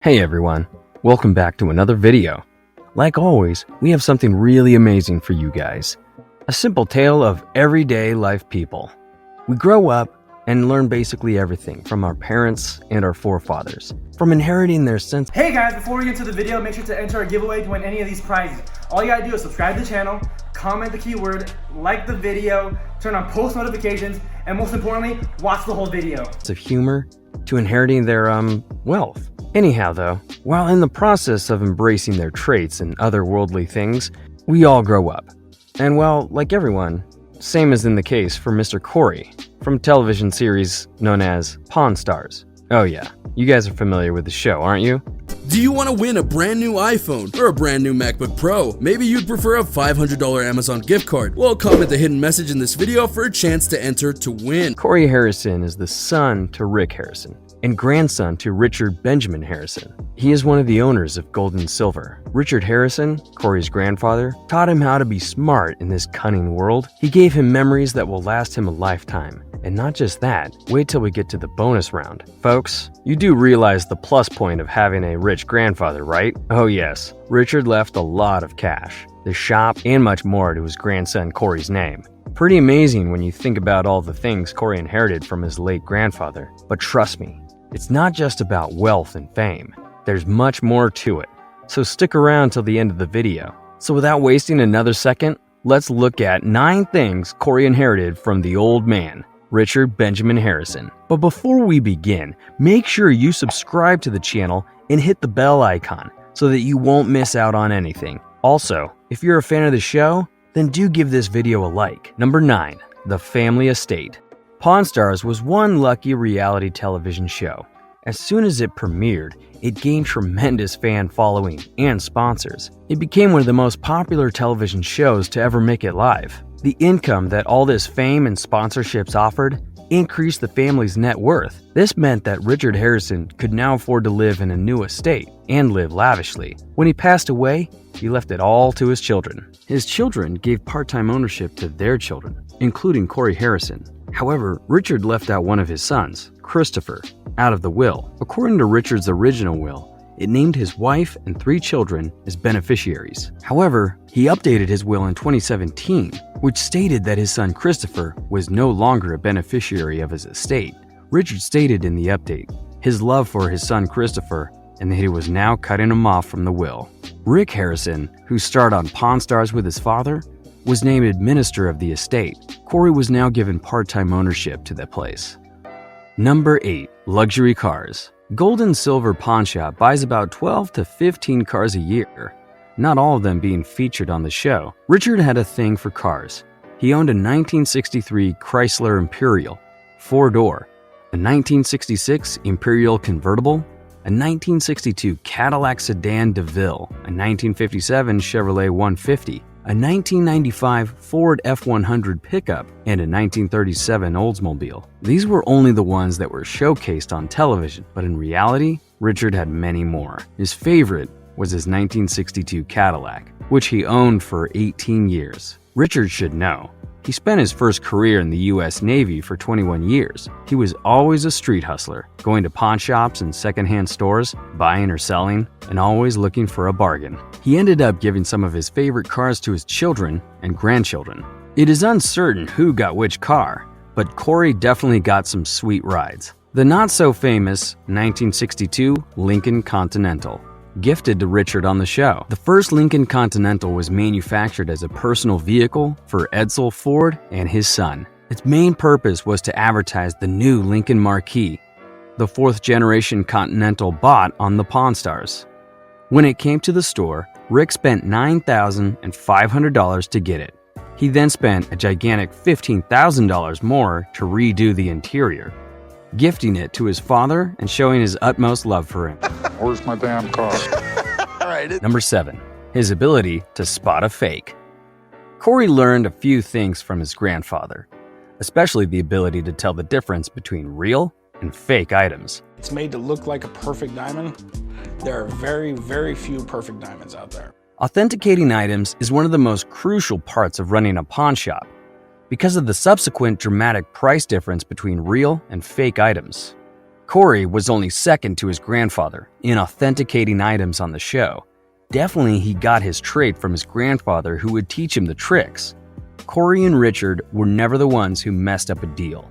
Hey everyone, welcome back to another video. Like always, we have something really amazing for you guys. A simple tale of everyday life people. We grow up and learn basically everything from our parents and our forefathers. From inheriting their sense. Hey guys, before we get into the video, make sure to enter our giveaway to win any of these prizes. All you gotta do is subscribe to the channel, comment the keyword, like the video, turn on post notifications, and most importantly, watch the whole video. Of humor to inheriting their wealth. Anyhow though, while in the process of embracing their traits and other worldly things, we all grow up. And well, like everyone, same as in the case for Mr. Corey from a television series known as Pawn Stars. Oh yeah, you guys are familiar with the show, aren't you? Do you want to win a brand new iPhone or a brand new MacBook Pro? Maybe you'd prefer a $500 Amazon gift card. Well, comment the hidden message in this video for a chance to enter to win. Corey Harrison is the son to Rick Harrison and grandson to Richard Benjamin Harrison. He is one of the owners of Gold and Silver. Richard Harrison, Corey's grandfather, taught him how to be smart in this cunning world. He gave him memories that will last him a lifetime. And not just that, wait till we get to the bonus round. Folks, you do realize the plus point of having a rich grandfather, right? Oh yes, Richard left a lot of cash, the shop, and much more to his grandson Corey's name. Pretty amazing when you think about all the things Corey inherited from his late grandfather. But trust me, it's not just about wealth and fame. There's much more to it. So stick around till the end of the video. So without wasting another second, let's look at 9 things Corey inherited from the old man, Richard Benjamin Harrison. But before we begin, make sure you subscribe to the channel and hit the bell icon so that you won't miss out on anything. Also, if you're a fan of the show, then do give this video a like. Number 9, the family estate. Pawn Stars was one lucky reality television show. As soon as it premiered, it gained tremendous fan following and sponsors. It became one of the most popular television shows to ever make it live. The income that all this fame and sponsorships offered increased the family's net worth. This meant that Richard Harrison could now afford to live in a new estate and live lavishly. When he passed away, he left it all to his children. His children gave part-time ownership to their children, including Corey Harrison. However, Richard left out one of his sons, Christopher, out of the will. According to Richard's original will, it named his wife and 3 children as beneficiaries. However, he updated his will in 2017, which stated that his son Christopher was no longer a beneficiary of his estate. Richard stated in the update his love for his son Christopher and that he was now cutting him off from the will. Rick Harrison, who starred on Pawn Stars with his father, was named administrator of the estate. Corey was now given part-time ownership to the place. Number 8, luxury cars. Gold and Silver Pawn Shop buys about 12 to 15 cars a year, not all of them being featured on the show. Richard had a thing for cars. He owned a 1963 Chrysler Imperial, 4-door, a 1966 Imperial Convertible, a 1962 Cadillac Sedan DeVille, a 1957 Chevrolet 150, a 1995 Ford F-100 pickup, and a 1937 Oldsmobile. These were only the ones that were showcased on television, but in reality, Richard had many more. His favorite was his 1962 Cadillac, which he owned for 18 years. Richard should know. He spent his first career in the US Navy for 21 years. He was always a street hustler, going to pawn shops and secondhand stores, buying or selling, and always looking for a bargain. He ended up giving some of his favorite cars to his children and grandchildren. It is uncertain who got which car, but Corey definitely got some sweet rides. The not-so-famous 1962 Lincoln Continental, gifted to Richard on the show. The first Lincoln Continental was manufactured as a personal vehicle for Edsel Ford and his son. Its main purpose was to advertise the new Lincoln Marquis, the 4th-generation Continental bought on the Pawn Stars. When it came to the store, Rick spent $9,500 to get it. He then spent a gigantic $15,000 more to redo the interior, gifting it to his father and showing his utmost love for him. Where's my damn car? Number 7, his ability to spot a fake. Corey learned a few things from his grandfather, especially the ability to tell the difference between real and fake items. It's made to look like a perfect diamond. There are very, very few perfect diamonds out there. Authenticating items is one of the most crucial parts of running a pawn shop because of the subsequent dramatic price difference between real and fake items. Corey was only second to his grandfather in authenticating items on the show. Definitely he got his trait from his grandfather who would teach him the tricks. Corey and Richard were never the ones who messed up a deal.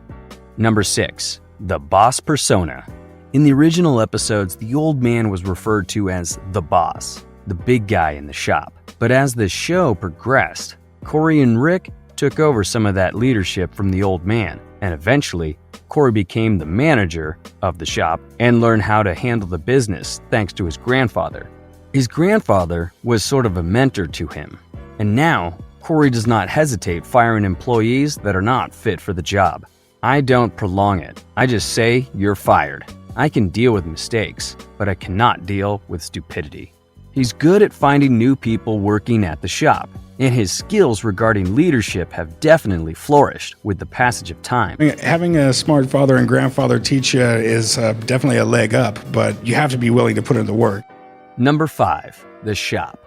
Number 6. The boss persona. In the original episodes, the old man was referred to as the boss, the big guy in the shop. But as the show progressed, Corey and Rick took over some of that leadership from the old man, and eventually, Corey became the manager of the shop and learned how to handle the business thanks to his grandfather. His grandfather was sort of a mentor to him, and now Corey does not hesitate firing employees that are not fit for the job. I don't prolong it. I just say you're fired. I can deal with mistakes, but I cannot deal with stupidity. He's good at finding new people working at the shop, and his skills regarding leadership have definitely flourished with the passage of time. Having a smart father and grandfather teach you is definitely a leg up, but you have to be willing to put in the work. Number 5. The shop.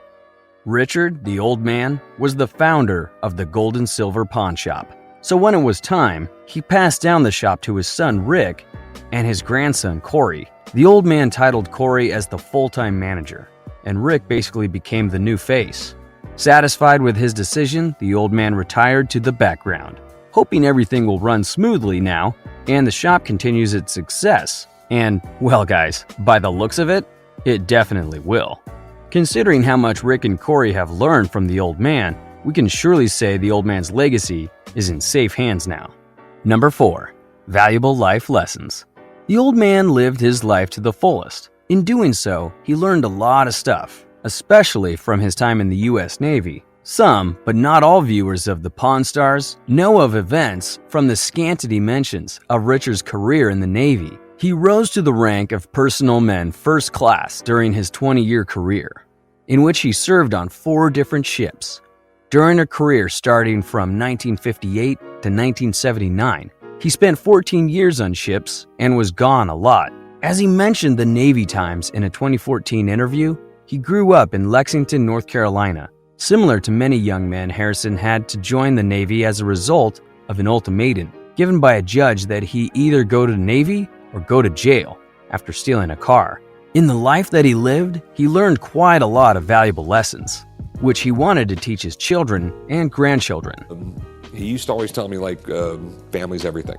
Richard, the old man, was the founder of the Gold and Silver Pawn Shop. So when it was time, he passed down the shop to his son Rick and his grandson Corey. The old man titled Corey as the full-time manager, and Rick basically became the new face. Satisfied with his decision, the old man retired to the background, hoping everything will run smoothly now and the shop continues its success. And, well guys, by the looks of it, it definitely will. Considering how much Rick and Corey have learned from the old man, we can surely say the old man's legacy is in safe hands now. Number 4. Valuable life lessons. The old man lived his life to the fullest. In doing so, he learned a lot of stuff, especially from his time in the US Navy. Some, but not all viewers of the Pawn Stars know of events from the scanty mentions of Richard's career in the Navy. He rose to the rank of Personal Men First Class during his 20-year career, in which he served on 4 different ships. During a career starting from 1958 to 1979, he spent 14 years on ships and was gone a lot. As he mentioned the Navy Times in a 2014 interview, he grew up in Lexington, North Carolina. Similar to many young men, Harrison had to join the Navy as a result of an ultimatum given by a judge that he either go to the Navy or go to jail after stealing a car. In the life that he lived, he learned quite a lot of valuable lessons, which he wanted to teach his children and grandchildren. He used to always tell me, family's everything.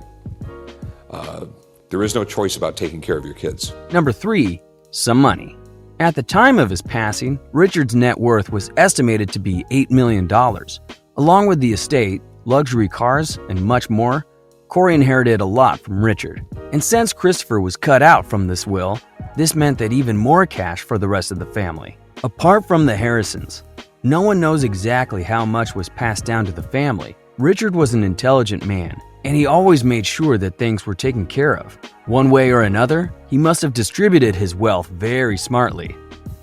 There is no choice about taking care of your kids. Number 3, some money. At the time of his passing, Richard's net worth was estimated to be $8 million. Along with the estate, luxury cars, and much more, Corey inherited a lot from Richard. And since Christopher was cut out from this will, this meant that even more cash for the rest of the family. Apart from the Harrisons, no one knows exactly how much was passed down to the family. Richard was an intelligent man, and he always made sure that things were taken care of. One way or another, he must have distributed his wealth very smartly.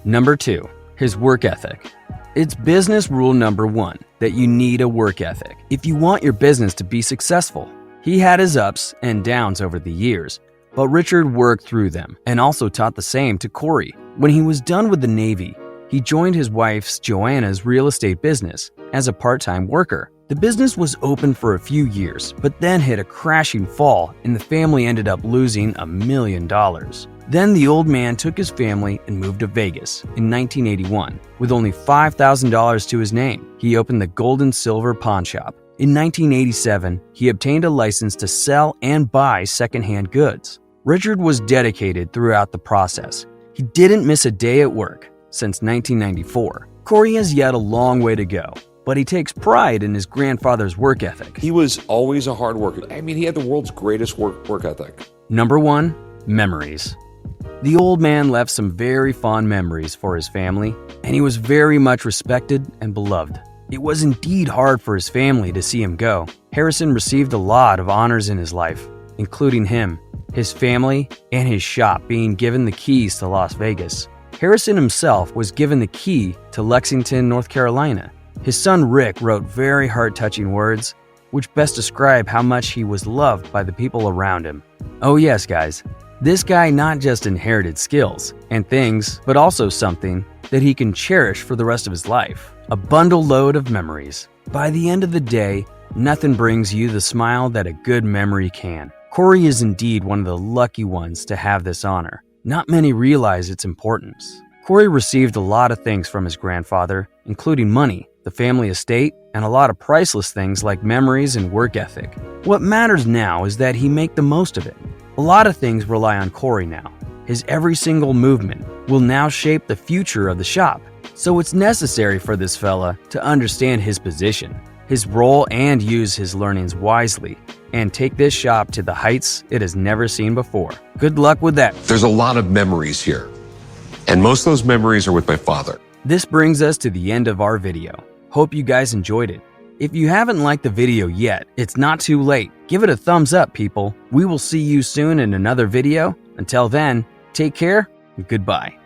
Number 2, his work ethic. It's business rule number 1 that you need a work ethic if you want your business to be successful. He had his ups and downs over the years, but Richard worked through them and also taught the same to Corey. When he was done with the Navy, he joined his wife's Joanna's real estate business as a part-time worker. The business was open for a few years, but then hit a crashing fall and the family ended up losing $1 million. Then the old man took his family and moved to Vegas in 1981. With only $5,000 to his name, he opened the Gold and Silver Pawn Shop. In 1987, he obtained a license to sell and buy secondhand goods. Richard was dedicated throughout the process. He didn't miss a day at work since 1994. Corey has yet a long way to go, but he takes pride in his grandfather's work ethic. He was always a hard worker. He had the world's greatest work ethic. Number 1, memories. The old man left some very fond memories for his family, and he was very much respected and beloved. It was indeed hard for his family to see him go. Harrison received a lot of honors in his life, including him, his family, and his shop being given the keys to Las Vegas. Harrison himself was given the key to Lexington, North Carolina. His son Rick wrote very heart-touching words, which best describe how much he was loved by the people around him. Oh yes, guys, this guy not just inherited skills and things, but also something that he can cherish for the rest of his life. A bundle load of memories. By the end of the day, nothing brings you the smile that a good memory can. Corey is indeed one of the lucky ones to have this honor. Not many realize its importance. Corey received a lot of things from his grandfather, including money, the family estate, and a lot of priceless things like memories and work ethic. What matters now is that he make the most of it. A lot of things rely on Corey now. His every single movement will now shape the future of the shop. So it's necessary for this fella to understand his position, his role, and use his learnings wisely, and take this shop to the heights it has never seen before. Good luck with that. There's a lot of memories here, and most of those memories are with my father. This brings us to the end of our video. Hope you guys enjoyed it. If you haven't liked the video yet, it's not too late. Give it a thumbs up, people. We will see you soon in another video. Until then, take care and goodbye.